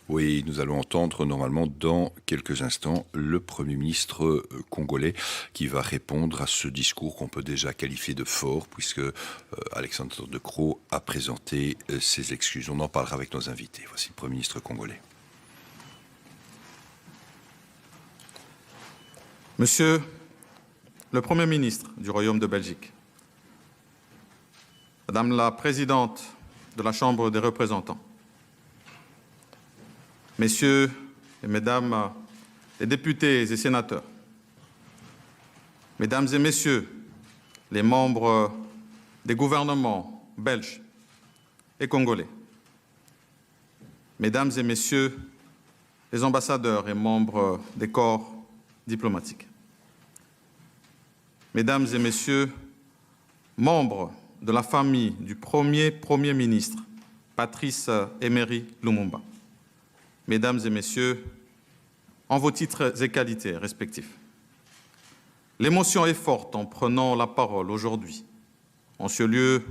Oui, nous allons entendre normalement dans quelques instants le Premier ministre congolais qui va répondre à ce discours qu'on peut déjà qualifier de fort puisque Alexandre De Croo a présenté ses excuses. On en parlera avec nos invités. Voici le Premier ministre congolais. Monsieur le Premier ministre du Royaume de Belgique, Madame la Présidente de la Chambre des représentants, Messieurs et Mesdames les députés et sénateurs, Mesdames et Messieurs les membres des gouvernements belges et congolais, Mesdames et Messieurs les ambassadeurs et membres des corps diplomatiques, Mesdames et Messieurs, membres de la famille du Premier ministre, Patrice Emery Lumumba, Mesdames et Messieurs, en vos titres et qualités respectifs. L'émotion est forte en prenant la parole aujourd'hui, en ce lieu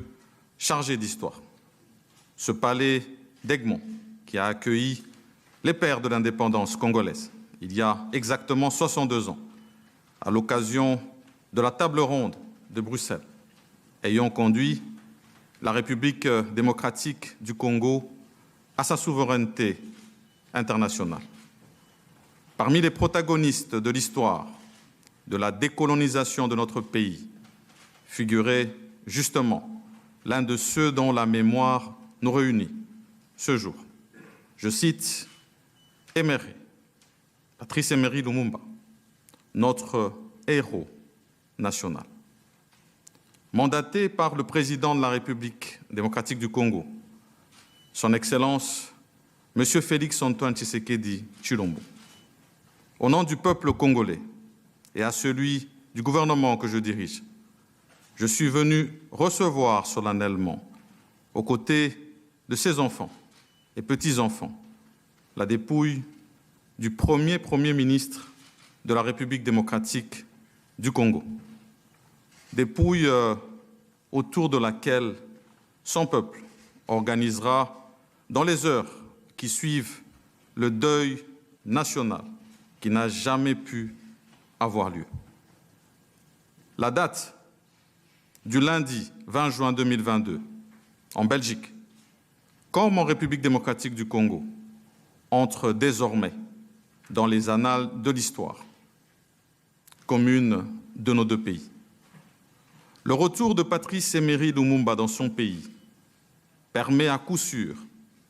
chargé d'histoire, ce palais d'Egmont qui a accueilli les pères de l'indépendance congolaise il y a exactement 62 ans, à l'occasion de la table ronde de Bruxelles, ayant conduit la République démocratique du Congo à sa souveraineté internationale. Parmi les protagonistes de l'histoire de la décolonisation de notre pays figurait justement l'un de ceux dont la mémoire nous réunit ce jour. Je cite Emery, Patrice Emery Lumumba, notre héros national. Mandaté par le président de la République démocratique du Congo, son Excellence, M. Félix Antoine Tshisekedi Tshilombo, au nom du peuple congolais et à celui du gouvernement que je dirige, je suis venu recevoir solennellement, aux côtés de ses enfants et petits-enfants, la dépouille du Premier ministre de la République démocratique du Congo. Dépouille autour de laquelle son peuple organisera dans les heures qui suivent le deuil national qui n'a jamais pu avoir lieu. La date du lundi 20 juin 2022, en Belgique, comme en République démocratique du Congo, entre désormais dans les annales de l'histoire commune de nos deux pays. Le retour de Patrice Emery Lumumba dans son pays permet à coup sûr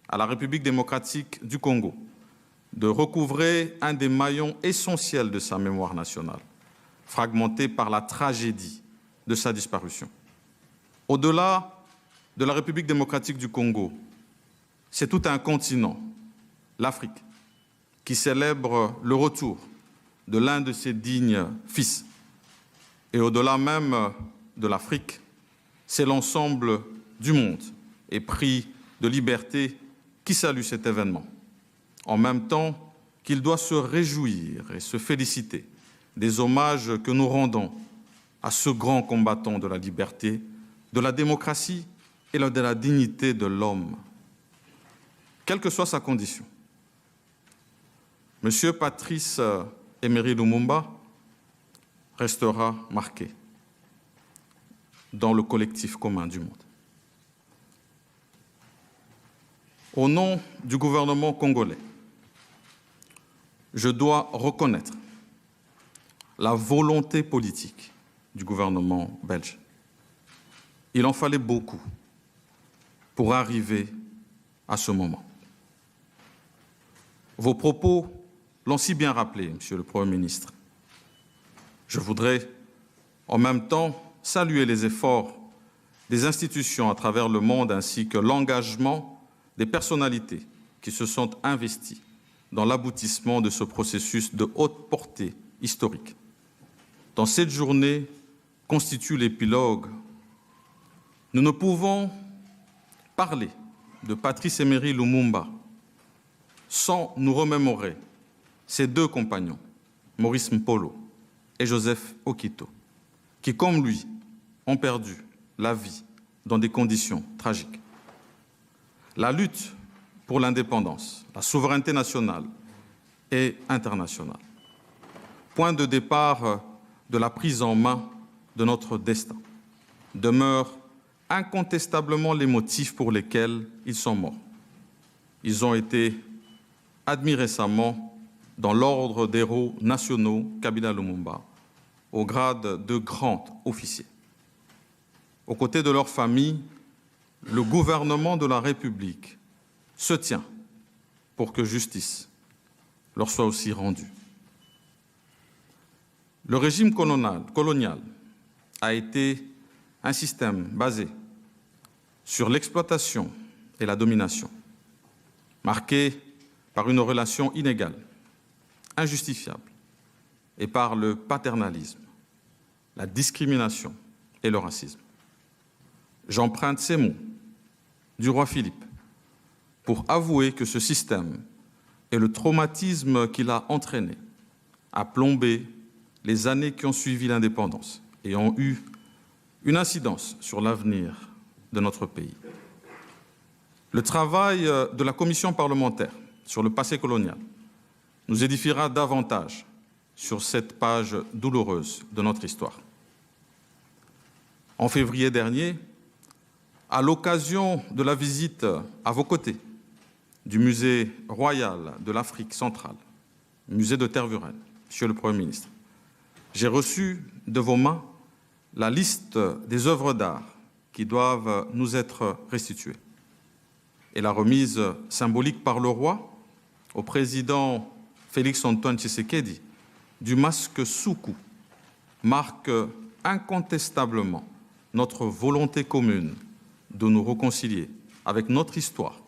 à la République démocratique du Congo de recouvrer un des maillons essentiels de sa mémoire nationale, fragmenté par la tragédie de sa disparition. Au-delà de la République démocratique du Congo, c'est tout un continent, l'Afrique, qui célèbre le retour de l'un de ses dignes fils. Et au-delà même de l'Afrique, c'est l'ensemble du monde épris de liberté qui salue cet événement, en même temps qu'il doit se réjouir et se féliciter des hommages que nous rendons à ce grand combattant de la liberté, de la démocratie et de la dignité de l'homme, quelle que soit sa condition. Monsieur Patrice Emery Lumumba restera marqué dans le collectif commun du monde. Au nom du gouvernement congolais, je dois reconnaître la volonté politique du gouvernement belge. Il en fallait beaucoup pour arriver à ce moment. Vos propos l'ont si bien rappelé, Monsieur le Premier ministre. Je voudrais en même temps saluer les efforts des institutions à travers le monde ainsi que l'engagement des personnalités qui se sont investies dans l'aboutissement de ce processus de haute portée historique. Dans cette journée constitue l'épilogue, nous ne pouvons parler de Patrice Emery Lumumba sans nous remémorer ses deux compagnons, Maurice Mpolo et Joseph Okito, qui, comme lui, ont perdu la vie dans des conditions tragiques. La lutte pour l'indépendance, la souveraineté nationale et internationale. Point de départ de la prise en main de notre destin demeurent incontestablement les motifs pour lesquels ils sont morts. Ils ont été admis récemment dans l'ordre des héros nationaux Kabila Lumumba, au grade de grand officier. Aux côtés de leurs familles, le gouvernement de la République se tient pour que justice leur soit aussi rendue. Le régime colonial a été un système basé sur l'exploitation et la domination, marqué par une relation inégale, injustifiable, et par le paternalisme, la discrimination et le racisme. J'emprunte ces mots du roi Philippe pour avouer que ce système et le traumatisme qu'il a entraîné a plombé les années qui ont suivi l'indépendance et ont eu une incidence sur l'avenir de notre pays. Le travail de la commission parlementaire sur le passé colonial nous édifiera davantage sur cette page douloureuse de notre histoire. En février dernier, à l'occasion de la visite à vos côtés du Musée royal de l'Afrique centrale, musée de Tervuren, Monsieur le Premier ministre, j'ai reçu de vos mains la liste des œuvres d'art qui doivent nous être restituées et la remise symbolique par le roi au président Félix-Antoine Tshisekedi du masque Soukou marque incontestablement notre volonté commune de nous réconcilier avec notre histoire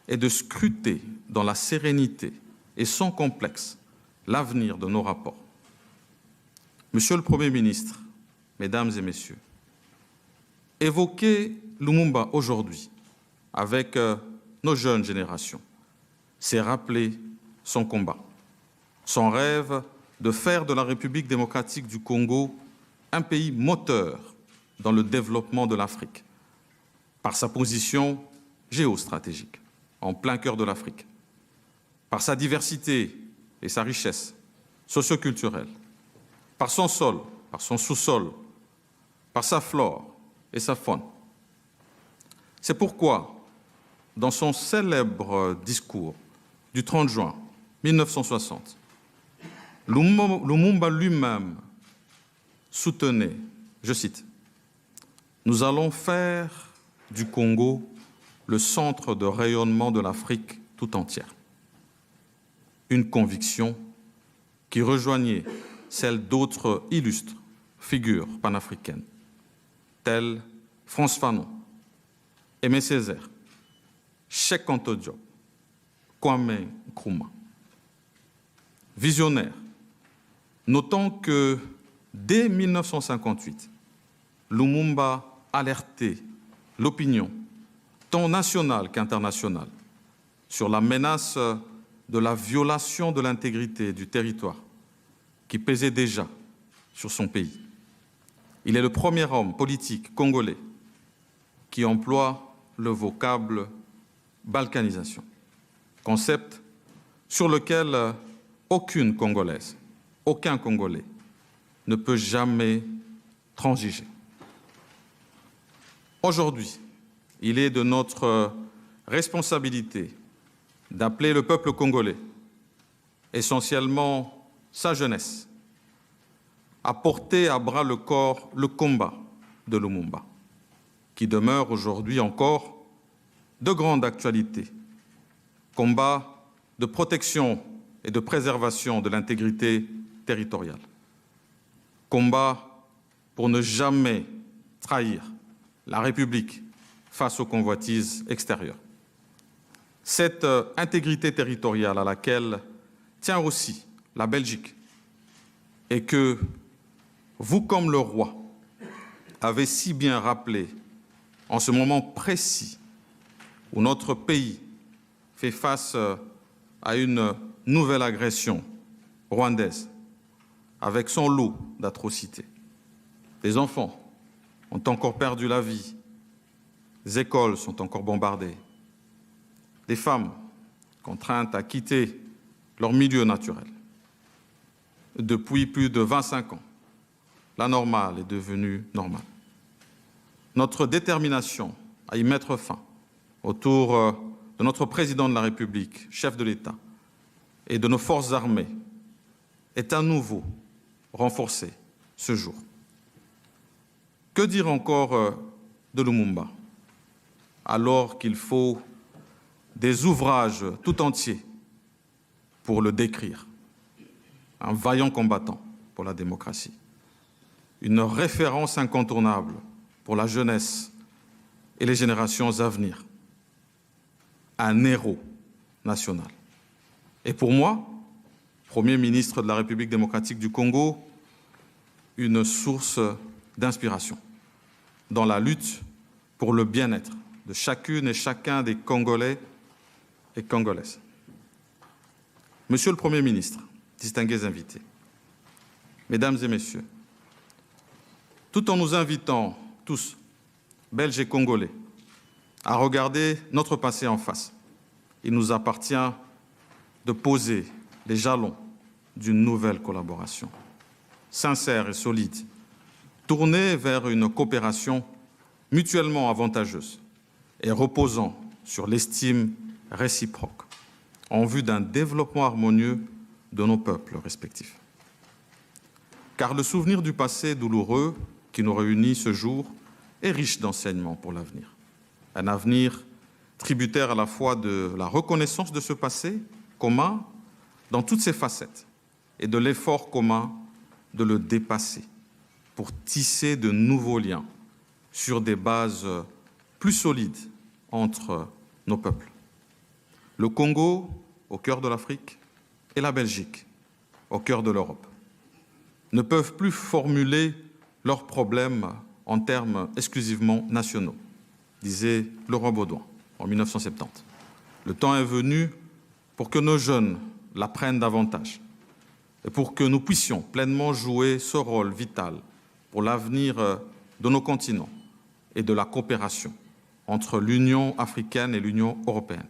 et de scruter dans la sérénité et sans complexe l'avenir de nos rapports. Monsieur le Premier ministre, Mesdames et Messieurs, évoquer Lumumba aujourd'hui avec nos jeunes générations, c'est rappeler son combat, son rêve de faire de la République démocratique du Congo un pays moteur dans le développement de l'Afrique, par sa position géostratégique, en plein cœur de l'Afrique, par sa diversité et sa richesse socioculturelle, par son sol, par son sous-sol, par sa flore et sa faune. C'est pourquoi, dans son célèbre discours du 30 juin 1960, Lumumba lui-même soutenait, je cite, « Nous allons faire du Congo le centre de rayonnement de l'Afrique tout entière. » Une conviction qui rejoignait celle d'autres illustres figures panafricaines, telles Frantz Fanon, Aimé Césaire, Cheikh Anta Diop, Kwame Nkrumah. Visionnaire, notons que dès 1958, Lumumba alertait l'opinion, tant nationale qu'internationale, sur la menace de la violation de l'intégrité du territoire qui pesait déjà sur son pays. Il est le premier homme politique congolais qui emploie le vocable balkanisation, concept sur lequel aucune Congolaise, aucun Congolais ne peut jamais transiger. Aujourd'hui, il est de notre responsabilité d'appeler le peuple congolais, essentiellement sa jeunesse, à porter à bras le corps le combat de Lumumba, qui demeure aujourd'hui encore de grande actualité. Combat de protection et de préservation de l'intégrité territoriale. Combat pour ne jamais trahir la République face aux convoitises extérieures. Cette intégrité territoriale à laquelle tient aussi la Belgique et que vous, comme le roi, avez si bien rappelé en ce moment précis où notre pays fait face à une nouvelle agression rwandaise avec son lot d'atrocités. Des enfants ont encore perdu la vie, les écoles sont encore bombardées, des femmes contraintes à quitter leur milieu naturel. Depuis plus de 25 ans, la normale est devenue normale. Notre détermination à y mettre fin autour de notre président de la République, chef de l'État, et de nos forces armées est à nouveau renforcée ce jour. Que dire encore de Lumumba, alors qu'il faut des ouvrages tout entiers pour le décrire? Un vaillant combattant pour la démocratie, une référence incontournable pour la jeunesse et les générations à venir, un héros national. Et pour moi, Premier ministre de la République démocratique du Congo, une source d'inspiration dans la lutte pour le bien-être de chacune et chacun des Congolais et Congolaises. Monsieur le Premier ministre, distingués invités, Mesdames et Messieurs, tout en nous invitant tous, Belges et Congolais, à regarder notre passé en face, il nous appartient de poser les jalons d'une nouvelle collaboration, sincère et solide, tournée vers une coopération mutuellement avantageuse et reposant sur l'estime réciproque, en vue d'un développement harmonieux de nos peuples respectifs. Car le souvenir du passé douloureux qui nous réunit ce jour est riche d'enseignements pour l'avenir. Un avenir tributaire à la fois de la reconnaissance de ce passé commun dans toutes ses facettes et de l'effort commun de le dépasser pour tisser de nouveaux liens sur des bases plus solides entre nos peuples. Le Congo, au cœur de l'Afrique, et la Belgique, au cœur de l'Europe, ne peuvent plus formuler leurs problèmes en termes exclusivement nationaux, disait Laurent Baudouin en 1970. Le temps est venu pour que nos jeunes l'apprennent davantage et pour que nous puissions pleinement jouer ce rôle vital pour l'avenir de nos continents et de la coopération entre l'Union africaine et l'Union européenne.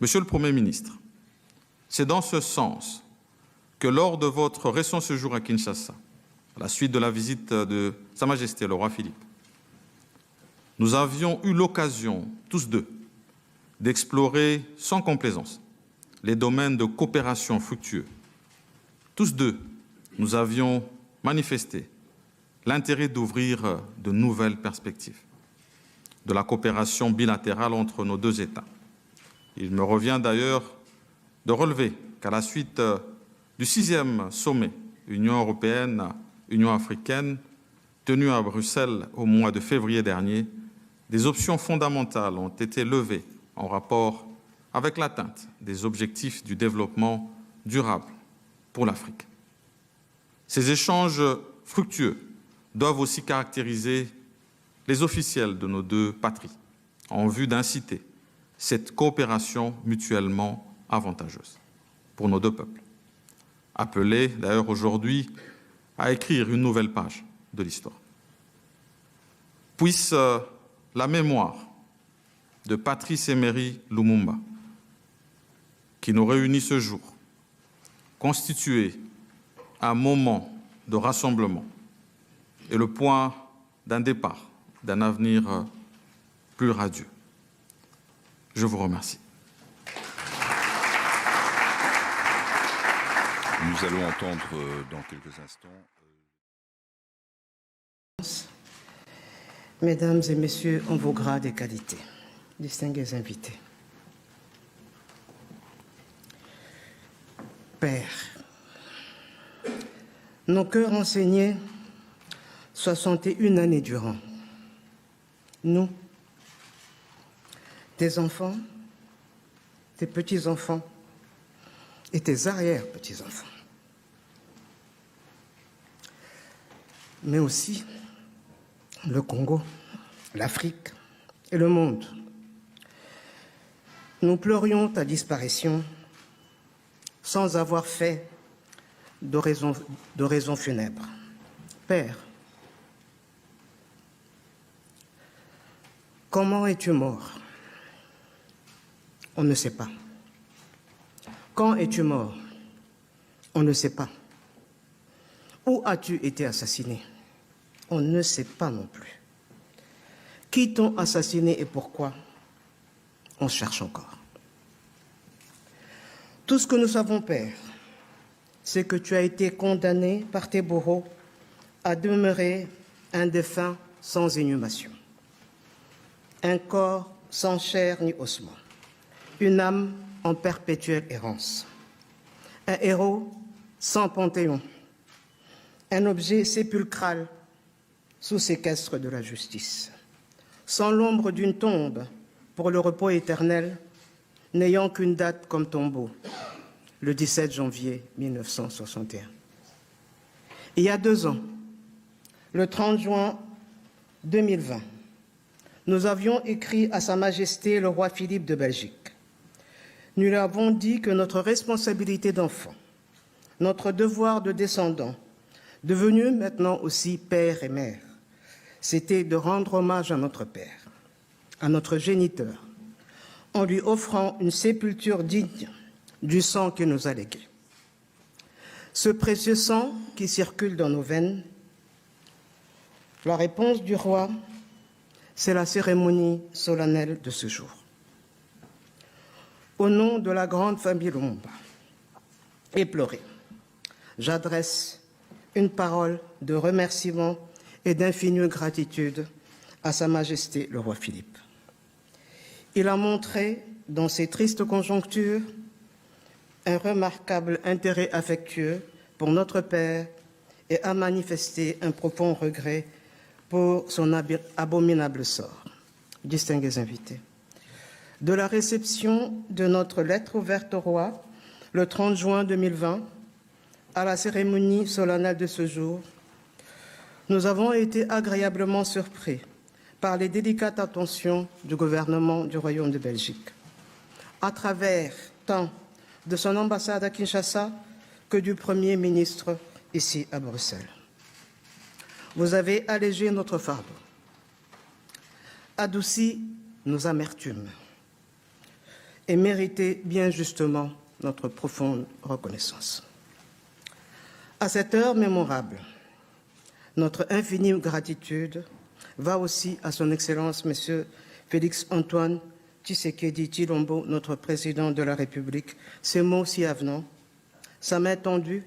Monsieur le Premier ministre, c'est dans ce sens que lors de votre récent séjour à Kinshasa, à la suite de la visite de Sa Majesté le roi Philippe, nous avions eu l'occasion, tous deux, d'explorer sans complaisance les domaines de coopération fructueux. Tous deux, nous avions manifesté l'intérêt d'ouvrir de nouvelles perspectives de la coopération bilatérale entre nos deux États. Il me revient d'ailleurs de relever qu'à la suite du 6e sommet Union européenne-Union africaine tenu à Bruxelles au mois de février dernier, des options fondamentales ont été levées en rapport avec l'atteinte des objectifs du développement durable pour l'Afrique. Ces échanges fructueux doivent aussi caractériser les officiels de nos deux patries en vue d'inciter cette coopération mutuellement avantageuse pour nos deux peuples, appelés d'ailleurs aujourd'hui à écrire une nouvelle page de l'histoire. Puisse la mémoire de Patrice Emery Lumumba, qui nous réunit ce jour, constituer un moment de rassemblement et le point d'un départ, d'un avenir plus radieux. Je vous remercie. Nous allons entendre dans quelques instants. Mesdames et Messieurs, en vos grades et qualités, distingués invités. Père, nos cœurs enseignés 61 années durant. Nous, tes enfants, tes petits-enfants et tes arrière-petits-enfants. Mais aussi le Congo, l'Afrique et le monde. Nous pleurions ta disparition sans avoir fait d'oraison funèbre. Père, comment es-tu mort? On ne sait pas. Quand es-tu mort? On ne sait pas. Où as-tu été assassiné? On ne sait pas non plus. Qui t'ont assassiné et pourquoi? On cherche encore. Tout ce que nous savons, Père, c'est que tu as été condamné par tes bourreaux à demeurer un défunt sans inhumation, un corps sans chair ni ossement, une âme en perpétuelle errance, un héros sans panthéon, un objet sépulcral sous séquestre de la justice, sans l'ombre d'une tombe pour le repos éternel, n'ayant qu'une date comme tombeau, le 17 janvier 1961. Il y a 2 ans, le 30 juin 2020, nous avions écrit à Sa Majesté le roi Philippe de Belgique. Nous lui avons dit que notre responsabilité d'enfant, notre devoir de descendant, devenu maintenant aussi père et mère, c'était de rendre hommage à notre père, à notre géniteur, en lui offrant une sépulture digne du sang qu'il nous a légué. Ce précieux sang qui circule dans nos veines, la réponse du roi, c'est la cérémonie solennelle de ce jour. Au nom de la grande famille Lumumba, éplorée, j'adresse une parole de remerciement et d'infinie gratitude à Sa Majesté le roi Philippe. Il a montré, dans ces tristes conjonctures, un remarquable intérêt affectueux pour notre Père et a manifesté un profond regret pour son abominable sort. Distingués invités. De la réception de notre lettre ouverte au roi, le 30 juin 2020, à la cérémonie solennelle de ce jour, nous avons été agréablement surpris par les délicates attentions du gouvernement du Royaume de Belgique, à travers tant de son ambassade à Kinshasa que du Premier ministre ici à Bruxelles. Vous avez allégé notre fardeau, adouci nos amertumes et mérité bien justement notre profonde reconnaissance. À cette heure mémorable, notre infinie gratitude va aussi à son Excellence, M. Félix-Antoine Tshisekedi Tshilombo, notre président de la République, ses mots si avenants, sa main tendue,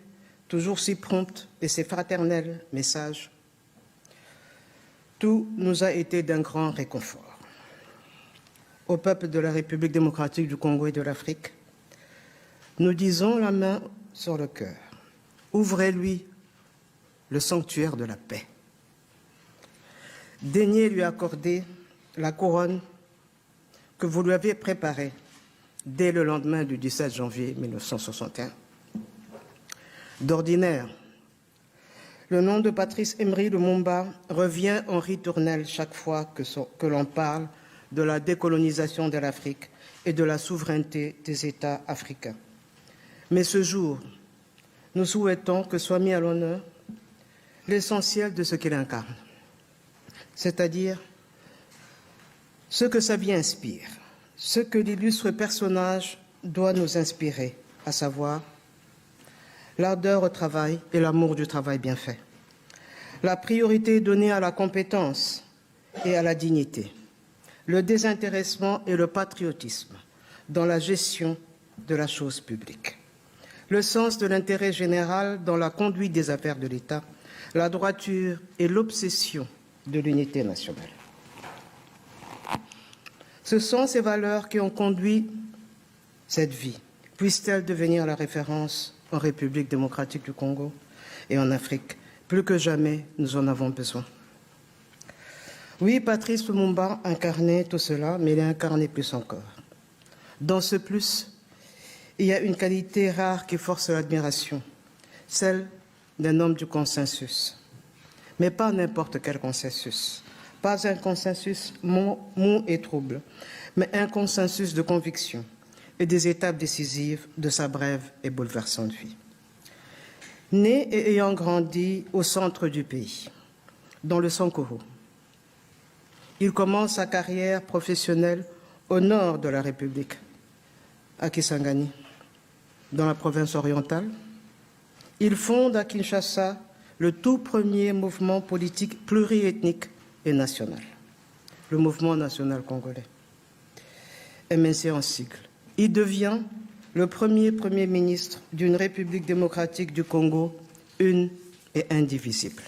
toujours si prompte, et ses fraternels messages. Tout nous a été d'un grand réconfort. Au peuple de la République démocratique du Congo et de l'Afrique, nous disons la main sur le cœur. Ouvrez-lui le sanctuaire de la paix. Daignez lui accorder la couronne que vous lui avez préparée dès le lendemain du 17 janvier 1961. D'ordinaire, le nom de Patrice Emery Lumumba revient en ritournelle chaque fois que l'on parle de la décolonisation de l'Afrique et de la souveraineté des États africains. Mais ce jour, nous souhaitons que soit mis à l'honneur l'essentiel de ce qu'il incarne, c'est-à-dire ce que sa vie inspire, ce que l'illustre personnage doit nous inspirer, à savoir l'ardeur au travail et l'amour du travail bien fait, la priorité donnée à la compétence et à la dignité, le désintéressement et le patriotisme dans la gestion de la chose publique, le sens de l'intérêt général dans la conduite des affaires de l'État, la droiture et l'obsession de l'unité nationale. Ce sont ces valeurs qui ont conduit cette vie. Puisse-t-elle devenir la référence en République démocratique du Congo et en Afrique. Plus que jamais, nous en avons besoin. Oui, Patrice Lumumba incarnait tout cela, mais il a incarné plus encore. Dans ce plus, il y a une qualité rare qui force l'admiration, celle d'un homme du consensus. Mais pas n'importe quel consensus. Pas un consensus mou et trouble, mais un consensus de conviction et des étapes décisives de sa brève et bouleversante vie. Né et ayant grandi au centre du pays, dans le Sankuru, il commence sa carrière professionnelle au nord de la République, à Kisangani, dans la province orientale. Il fonde à Kinshasa le tout premier mouvement politique pluriethnique et national, le Mouvement national congolais, MNC en sigle. Il devient le premier ministre d'une République démocratique du Congo, une et indivisible.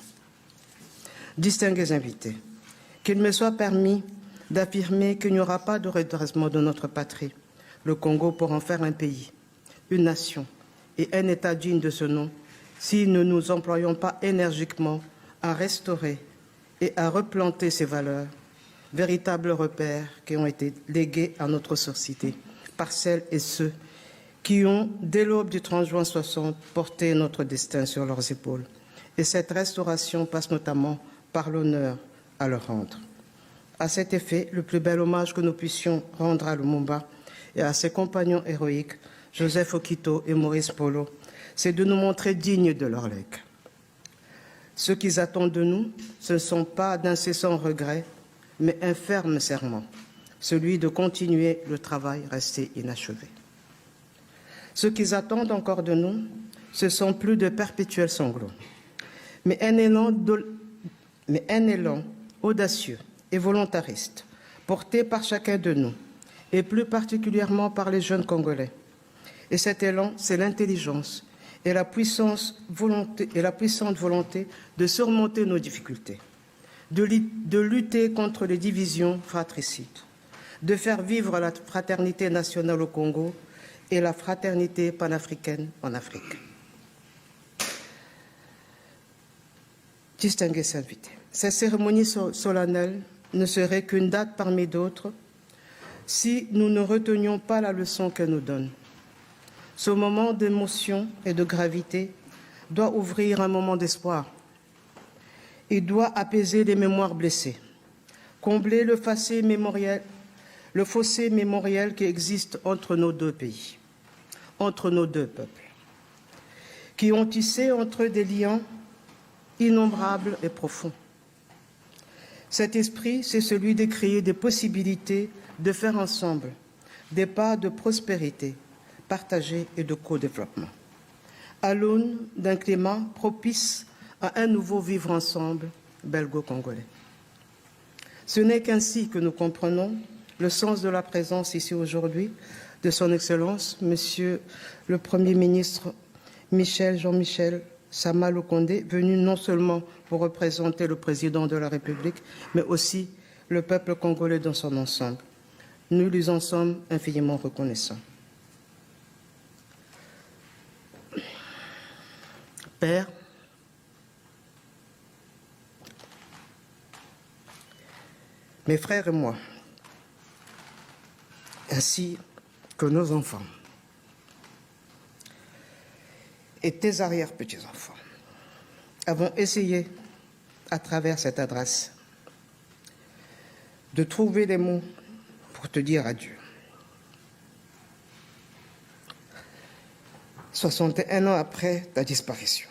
Distingués invités, qu'il me soit permis d'affirmer qu'il n'y aura pas de redressement de notre patrie, le Congo, pour en faire un pays, une nation et un État digne de ce nom, si nous ne nous employons pas énergiquement à restaurer et à replanter ces valeurs, véritables repères qui ont été légués à notre société par celles et ceux qui ont, dès l'aube du 30 juin 60, porté notre destin sur leurs épaules. Et cette restauration passe notamment par l'honneur à leur rendre. À cet effet, le plus bel hommage que nous puissions rendre à Lumumba et à ses compagnons héroïques, Joseph Okito et Maurice Polo, c'est de nous montrer dignes de leur legs. Ce qu'ils attendent de nous, ce ne sont pas d'incessants regrets, mais un ferme serment, celui de continuer le travail resté inachevé. Ce qu'ils attendent encore de nous, ce sont plus de perpétuels sanglots, mais un élan audacieux et volontariste, porté par chacun de nous, et plus particulièrement par les jeunes Congolais. Et cet élan, c'est l'intelligence et la puissante volonté de surmonter nos difficultés, de lutter contre les divisions fratricides, de faire vivre la fraternité nationale au Congo et la fraternité panafricaine en Afrique. Distingués invités, cette cérémonie solennelle ne serait qu'une date parmi d'autres si nous ne retenions pas la leçon qu'elle nous donne. Ce moment d'émotion et de gravité doit ouvrir un moment d'espoir. Il doit apaiser les mémoires blessées, combler le fossé mémoriel qui existe entre nos deux pays, entre nos deux peuples, qui ont tissé entre eux des liens innombrables et profonds. Cet esprit, c'est celui de créer des possibilités de faire ensemble des pas de prospérité partagée et de co-développement, à l'aune d'un climat propice à un nouveau vivre ensemble belgo-congolais. Ce n'est qu'ainsi que nous comprenons le sens de la présence ici aujourd'hui de son Excellence, Monsieur le Premier ministre Jean-Michel Sama Lukonde, venu non seulement pour représenter le Président de la République, mais aussi le peuple congolais dans son ensemble. Nous lui en sommes infiniment reconnaissants. Père, mes frères et moi, ainsi que nos enfants et tes arrière-petits-enfants, avons essayé, à travers cette adresse, de trouver les mots pour te dire adieu. 61 ans après ta disparition.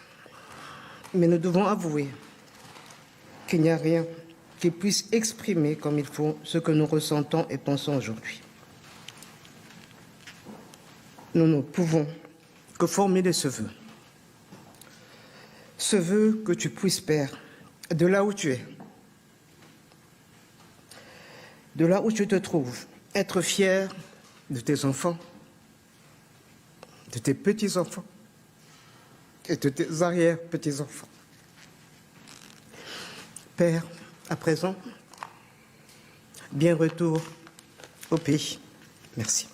Mais nous devons avouer qu'il n'y a rien qui puisse exprimer comme il faut ce que nous ressentons et pensons aujourd'hui. Nous ne pouvons que formuler ce vœu. Ce vœu que tu puisses, Père, de là où tu es, de là où tu te trouves, être fier de tes enfants, de tes petits-enfants et de tes arrière-petits-enfants. Père, à présent, bien retour au pays. Merci.